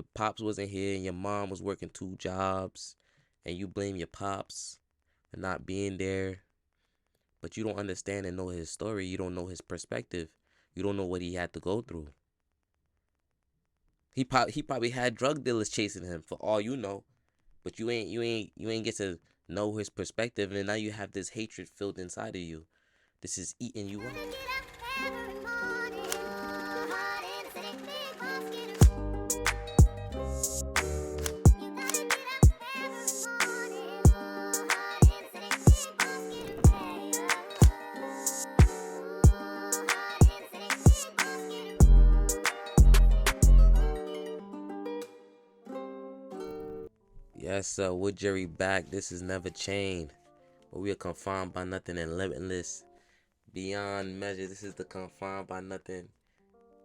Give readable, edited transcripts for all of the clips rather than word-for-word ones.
pops wasn't here and your mom was working 2 jobs, and you blame your pops for not being there, but you don't understand and know his story. You don't know his perspective. You don't know what he had to go through. He probably had drug dealers chasing him for all you know, but you ain't get to know his perspective, and now you have this hatred filled inside of you. This is eating you up. Yes, sir. With Jerry back. This is Never Chained, where we are confined by nothing and limitless beyond measure. This is the confined by nothing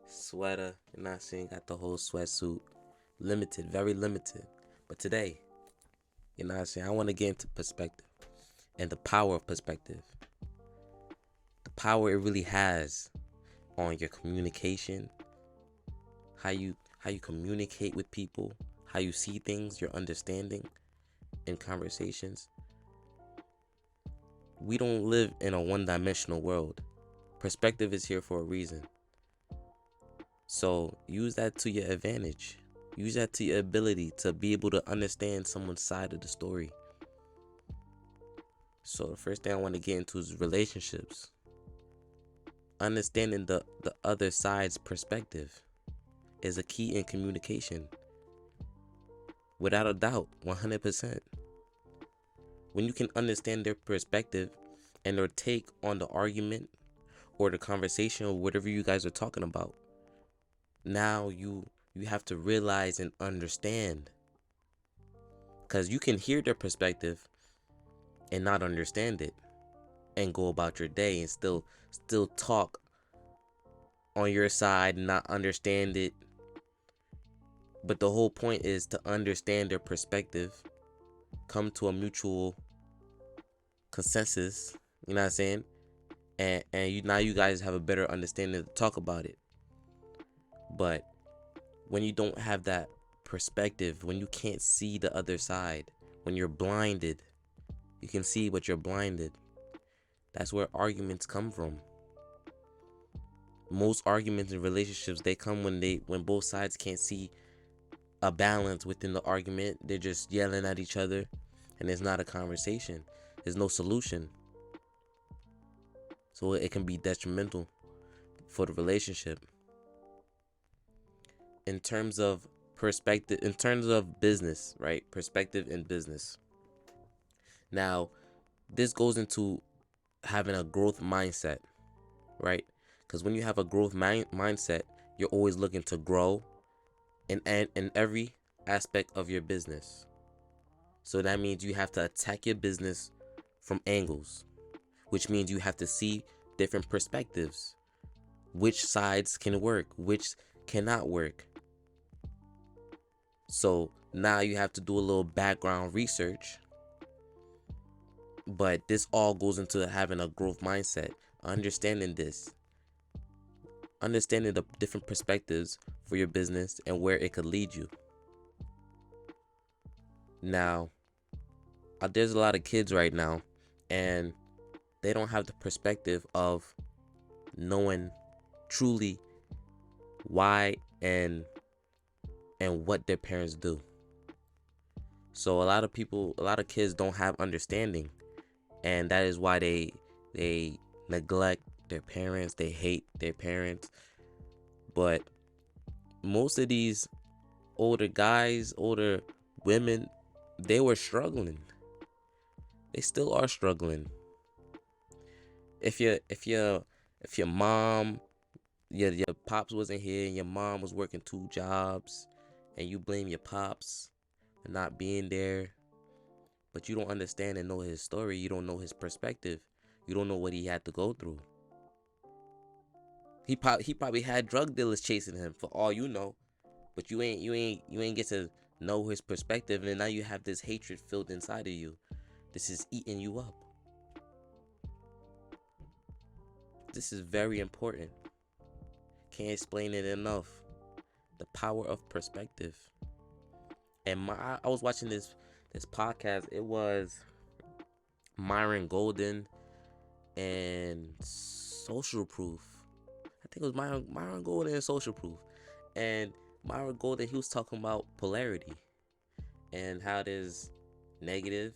sweater. You're not seeing got the whole sweatsuit. Limited, very limited. But today, you know what I'm saying, I want to get into perspective and the power of perspective. The power it really has on your communication, how you communicate with people, how you see things, your understanding in conversations. We don't live in a one-dimensional world. Perspective is here for a reason. So use that to your advantage. Use that to your ability to be able to understand someone's side of the story. So the first thing I want to get into is relationships. Understanding the other side's perspective is a key in communication. Without a doubt, 100%. When you can understand their perspective and their take on the argument or the conversation or whatever you guys are talking about, now you have to realize and understand. Because you can hear their perspective and not understand it and go about your day and still talk on your side and not understand it. But the whole point is to understand their perspective, come to a mutual consensus, you know what I'm saying? And now you guys have a better understanding to talk about it. But when you don't have that perspective, when you can't see the other side, when you're blinded, you can see but you're blinded. That's where arguments come from. Most arguments in relationships, they come when both sides can't see a balance within the argument. They're just yelling at each other and there's not a conversation. There's no solution. So it can be detrimental for the relationship. In terms of perspective, in terms of business, right? Perspective in business. Now, this goes into having a growth mindset, right? Because when you have a growth mindset, you're always looking to grow in every aspect of your business. So that means you have to attack your business from angles, which means you have to see different perspectives. Which sides can work, which cannot work. So now you have to do a little background research. But this all goes into having a growth mindset, understanding this, understanding the different perspectives for your business and where it could lead you. Now, there's a lot of kids right now, and they don't have the perspective of knowing truly why and what their parents do. So a lot of kids don't have understanding, and that is why they neglect their parents, they hate their parents. But most of these older guys, older women, they were struggling. They still are struggling. If your mom, your pops wasn't here and your mom was working 2 jobs, and you blame your pops for not being there, but you don't understand and know his story, you don't know his perspective, you don't know what he had to go through. He probably had drug dealers chasing him for all you know, but you ain't get to know his perspective, and now you have this hatred filled inside of you. This is eating you up. This is very important. Can't explain it enough. The power of perspective. And I was watching this podcast. It was Myron Golden and Social Proof. I think it was Myron Golden and Social Proof. And Myron Golden, he was talking about polarity and how there's negative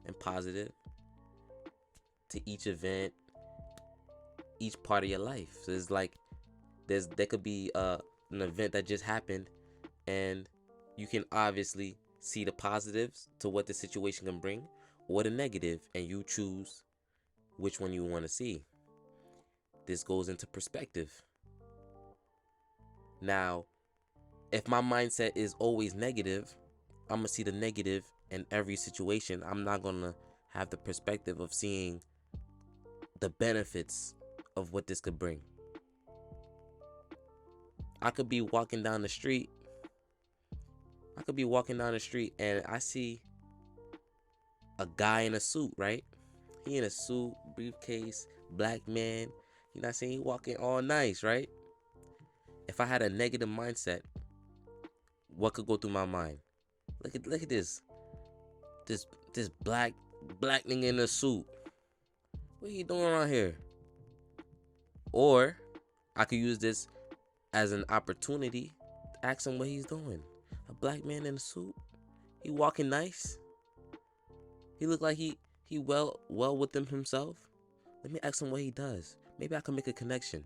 and positive to each event, each part of your life. So it's like there could be an event that just happened, and you can obviously see the positives to what the situation can bring, or the negative, and you choose which one you want to see. This goes into perspective. Now, if my mindset is always negative, I'm gonna see the negative in every situation. I'm not gonna have the perspective of seeing the benefits of what this could bring. I could be walking down the street and I see a guy in a suit, right? He in a suit, briefcase, black man. You know what I'm saying? He walking all nice, right? If I had a negative mindset, what could go through my mind? Look at this black nigga in a suit. What are you doing around here? Or I could use this as an opportunity to ask him what he's doing. A black man in a suit. He walking nice. He look like he well within himself. Let me ask him what he does. Maybe I can make a connection.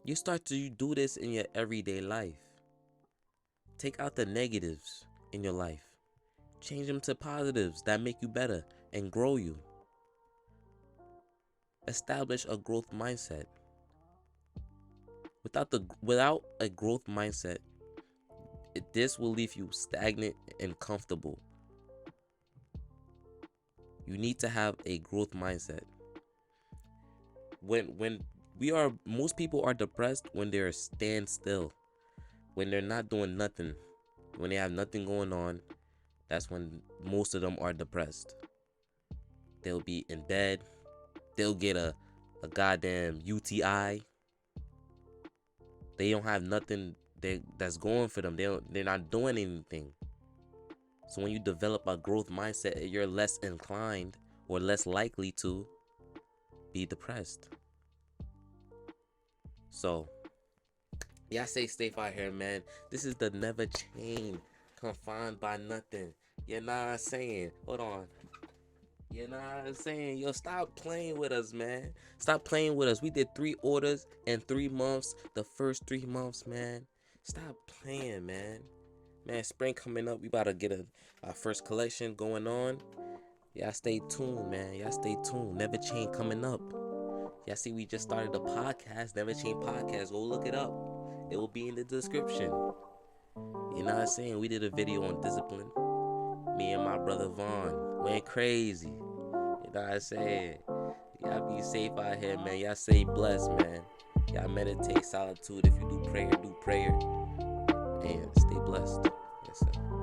You start to do this in your everyday life. Take out the negatives in your life. Change them to positives that make you better and grow you. Establish a growth mindset. Without a growth mindset, this will leave you stagnant and comfortable. You need to have a growth mindset. Most people are depressed when they're standstill, when they're not doing nothing, when they have nothing going on. That's when most of them are depressed. They'll be in bed. They'll get a goddamn UTI. They don't have nothing that's going for them. They're not doing anything. So when you develop a growth mindset, you're less inclined or less likely to be depressed. So, yeah, I say stay out here, man. This is the Nvrchained, confined by nothing. You know what I'm saying? Hold on. You know what I'm saying? Yo, stop playing with us, man. Stop playing with us. We did 3 orders in 3 months. The first 3 months, man. Stop playing, man. Man, spring coming up. We about to get our first collection going on. Y'all stay tuned, man. Y'all stay tuned. Nvrchained coming up. Y'all see we just started a podcast, Nvrchained Podcast. Go look it up. It will be in the description. You know what I'm saying? We did a video on discipline. Me and my brother Vaughn went crazy. You know what I'm saying? Y'all be safe out here, man. Y'all stay blessed, man. Y'all meditate, solitude. If you do prayer, and stay blessed. Yes, sir.